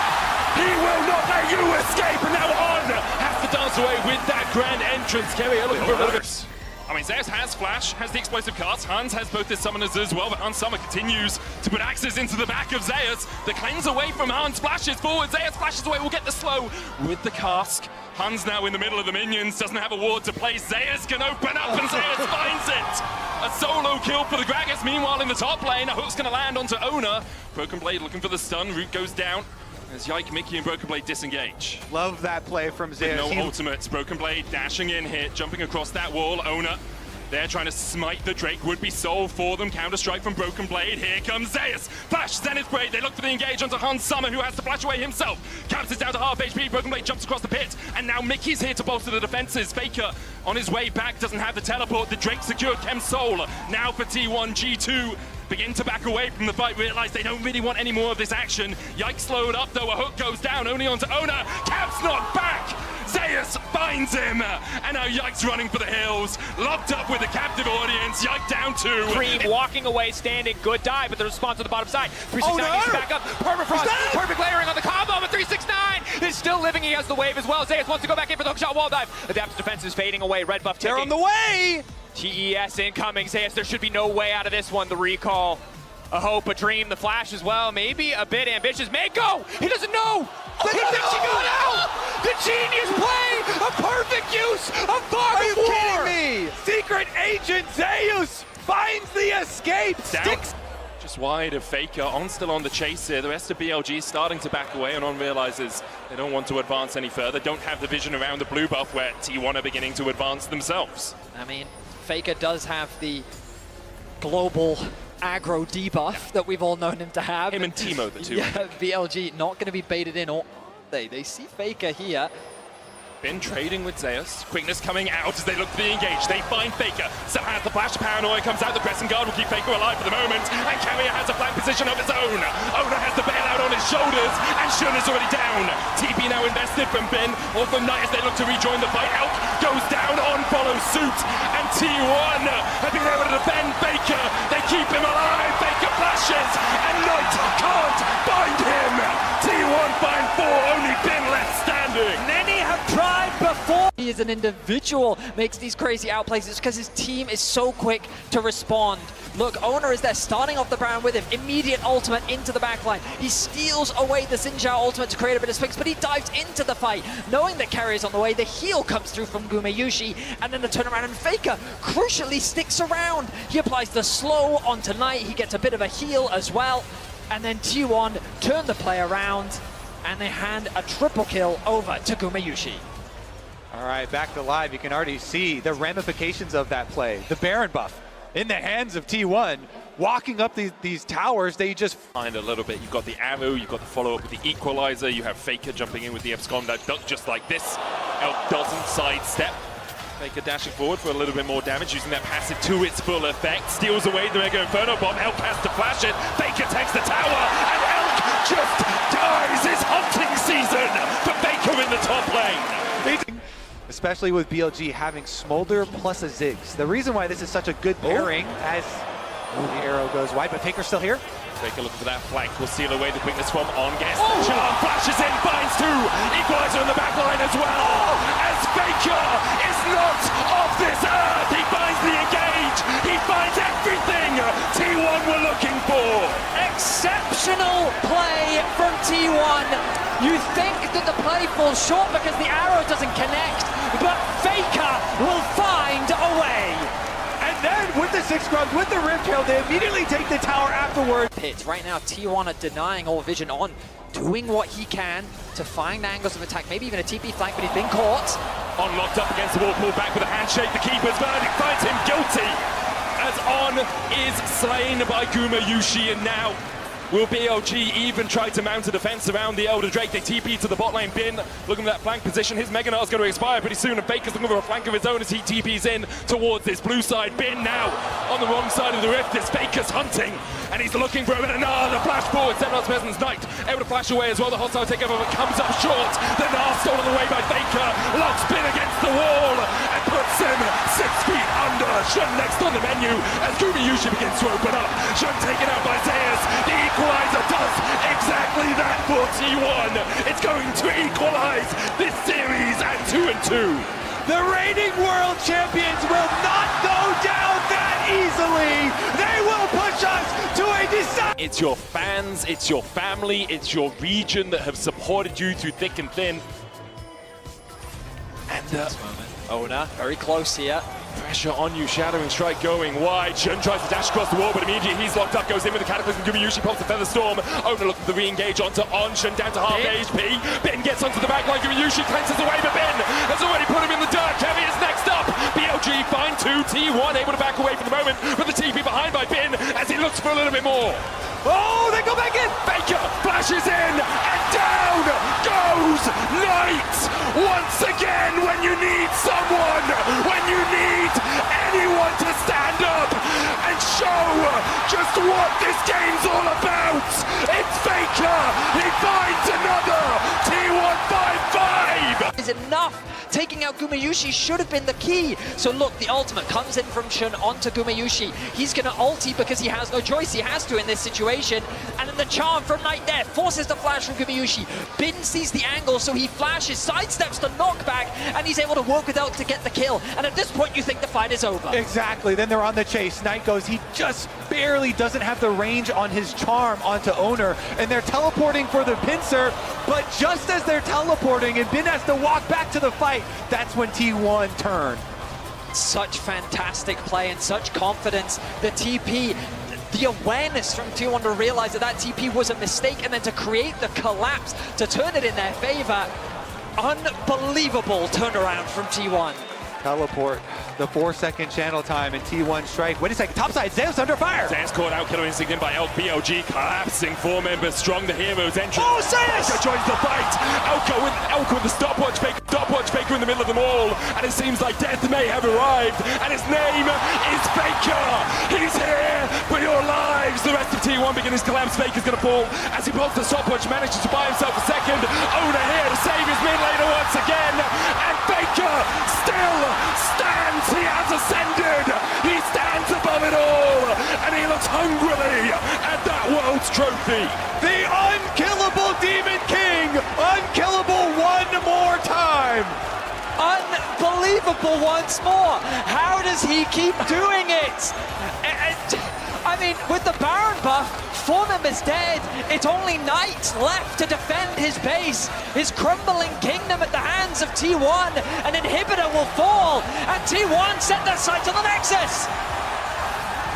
S9: He will not let you escape, and now On has to dance away with that Grand Entrance. Carrier looking for a little bit. I mean, Zeus has Flash, has the explosive cast. Hans has both his summoners as well, but Hans Summer continues to put axes into the back of Zeus. The cleanse away from Hans, flashes forward. Zeus flashes away, will get the slow with the cask. Hans now in the middle of the minions, doesn't have a ward to place. Zeus can open up and Zeus finds it! A solo kill for the Gragas. Meanwhile, in the top lane, a hook's going to land onto Ona. Broken Blade looking for the stun. Root goes down as Yike, Mickey, and Broken Blade disengage.
S12: Love that play from Zeus.
S9: With no ultimates. Broken Blade dashing in here, jumping across that wall. Ona, they're trying to smite the Drake. Would be solved for them. Counter-strike from Broken Blade. Here comes Zeus. Flash, Zenith Blade. They look for the engage onto Hans Summer, who has to flash away himself. Caps is down to half HP. Broken Blade jumps across the pit. And now Mickey's here to bolster the defenses. Faker on his way back doesn't have the teleport. The Drake secured Chem Soul. Now for T1, G2 begin to back away from the fight, realize they don't really want any more of this action. Yike slowed up though, a hook goes down, only onto Ona. Caps knocked back! Zeus finds him! And now Yike's running for the hills, locked up with a captive audience. Yike down 2.
S15: Cream walking away, standing, good dive, but the response on the bottom side. 369 gets back up, Permafrost, perfect layering on the combo, but 369 is still living, he has the wave as well. Zeus wants to go back in for the hookshot wall dive. Adaptive defense is fading away, red buff ticking.
S12: They're on the way!
S15: TES incoming, Zeus, there should be no way out of this one. The recall, a hope, a dream, the flash as well, maybe a bit ambitious. Mako, he doesn't know! He thinks he got out! The genius play! A perfect use of Fog of War!
S12: Are you kidding me?
S15: Secret Agent Zeus finds the escape! Sticks.
S9: Just wide of Faker, On still on the chase here. The rest of BLG starting to back away, and On realizes they don't want to advance any further, don't have the vision around the blue buff where T1 are beginning to advance themselves.
S11: I mean, Faker does have the global aggro debuff that we've all known him to have.
S9: Him and Teemo, the two.
S11: Yeah, BLG not going to be baited in, or they see Faker here.
S9: Been trading with Zeus. Quickness coming out as they look to be engaged. They find Faker. Sam has the flash. Paranoia comes out. The Crescent Guard will keep Faker alive for the moment. And Carrier has a flank position of his own. Ona has the bailout on his shoulders. And Shun is already down. TP now invested from Bin or from Knight as they look to rejoin the fight. Elk goes down. On follows suit. And T1 have been able to defend Faker. They keep him alive. Faker flashes. And Knight can't find him. T1 find 4. Only Bin left standing.
S16: Many have tried before.
S11: He as an individual makes these crazy outplays. It's because his team is so quick to respond. Look, Ona is there starting off the Baron with him. Immediate ultimate into the backline. He steals away the Xin Zhao ultimate to create a bit of space, but he dives into the fight. Knowing that Carrier's on the way, the heal comes through from Gumayushi, and then the turnaround, and Faker crucially sticks around. He applies the slow onto Knight. He gets a bit of a heal as well. And then T1 turn the play around, and they hand a triple kill over to Gumayushi.
S12: All right, back to live. You can already see the ramifications of that play. The Baron buff in the hands of T1, walking up these towers. They just
S9: find a little bit. You've got the arrow, you've got the follow-up with the equalizer, you have Faker jumping in with the abscond that duck just like this. Elk doesn't sidestep. Faker dashing forward for a little bit more damage, using that passive to its full effect. Steals away the Mega Inferno Bomb. Elk has to flash it. Faker takes the tower, and Elk just dies. It's hunting season for Faker in the top lane.
S12: especially with BLG having Smolder plus a Ziggs. The reason why this is such a good pairing as the arrow goes wide, but Faker's still here.
S9: Take a look for that flank. Will seal away the quickness from On. Gets the charm, flashes in, finds 2. Equalizer in the back line as well. As Faker is not off this earth. He finds the engage. He finds everything T1 were looking for.
S16: Exceptional play from T1. You think that the play falls short because the arrow doesn't connect, but Faker will find a way.
S12: And then with the 6 grubs, with the rip kill, they immediately take the tower afterwards.
S11: Pits. Right now, T1 are denying all vision On, doing what he can to find angles of attack, maybe even a TP flank, but he's been caught.
S9: On locked up against the wall, pulled back with a handshake. The keeper's verdict finds him guilty as On is slain by Gumayushi, and now will BLG even try to mount a defense around the Elder Drake? They TP to the bot lane. Bin looking at that flank position. His Mega Knight's going to expire pretty soon, and Faker's looking for a flank of his own as he TPs in towards this blue side. Bin now on the wrong side of the rift. This Faker's hunting, and he's looking for a bit of the flash forward. Xenos Peasant's Knight able to flash away as well. The hostile takeover comes up short. The Gnar stolen away by Faker. Locks Bin against the wall and puts him 6 feet under. Shun next on the menu as Gumayushi begins to open up. Shun taken out by Zeus. The equalizer does exactly that for T1. It's going to equalize this series at 2-2.
S14: The reigning world champions will not go down that easily. They will push us to a decisive.
S9: It's your fans, it's your family, it's your region that have supported you through thick and thin. And
S11: Oner, very close here.
S9: Pressure on you, shadowing strike going wide. Gen tries to dash across the wall, but immediately he's locked up, goes in with the Cataclysm. Gumayusi pops the Feather Storm. Oner looking to re-engage onto Onshan, down to half HP. Bin gets onto the back line, Gumayusi cleanses away, but Bin has already put him in the dirt. Kevy is next up. BLG find 2, T1 able to back away for the moment, with the TP behind by Bin as he looks for a little bit more.
S14: Oh, they go back in!
S9: Faker flashes in, and down goes Knight! Once again, when you need someone, when you need anyone to stand up and show just what this game's all about, it's Faker! He finds another T155!
S11: Is enough. Taking out Gumayusi should have been the key. So look, the ultimate comes in from Shun onto Gumayusi. He's going to ulti because he has no choice. He has to in this situation. And then the charm from Knight there forces the flash from Gumayusi. Bin sees the angle, so he flashes, sidesteps the knockback, and he's able to work it out to get the kill. And at this point, you think the fight is over.
S12: Exactly. Then they're on the chase. Knight goes, he just barely doesn't have the range on his charm onto Oner, and they're teleporting for the pincer, but just as they're teleporting and Bin has to walk back to the fight, that's when T1 turned.
S11: Such fantastic play and such confidence. The TP, the awareness from T1 to realize that that TP was a mistake and then to create the collapse to turn it in their favor. Unbelievable turnaround from T1.
S12: Teleport, the 4-second channel time, and T1 strike. Wait a second, topside, Zeus under fire!
S9: Zeus caught out, killer instinct in by BLG, collapsing 4 members strong, the heroes entry.
S12: Oh, Zeus!
S9: Joins the fight! Elko with the stopwatch Faker in the middle of them all, and it seems like death may have arrived, and his name is Faker! He's here for your lives! The rest of T1 begin his collapse, Faker's gonna fall, as he pulls the stopwatch, manages to buy himself a second. Oner here to save his mid laner once again, and Faker still stands, he has ascended, he stands above it all, and he looks hungrily at that world's trophy.
S14: The unkillable Demon King, unkillable one more time.
S11: Unbelievable once more. How does he keep doing it? I mean, with the Baron buff, 4 members dead, it's only Knight left to defend his base, his crumbling kingdom at the hands of T1. An inhibitor will fall, and T1 set their sights on the Nexus.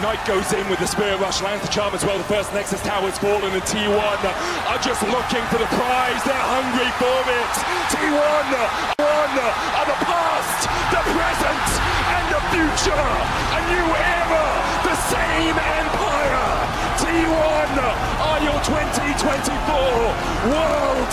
S9: Knight goes in with the Spirit Rush, lands the charm as well. The first Nexus tower's fallen, and T1 are just looking for the prize. They're hungry for it. T1 are the past, the present, and the future. A new era, the same empire. T1 are your 2024 World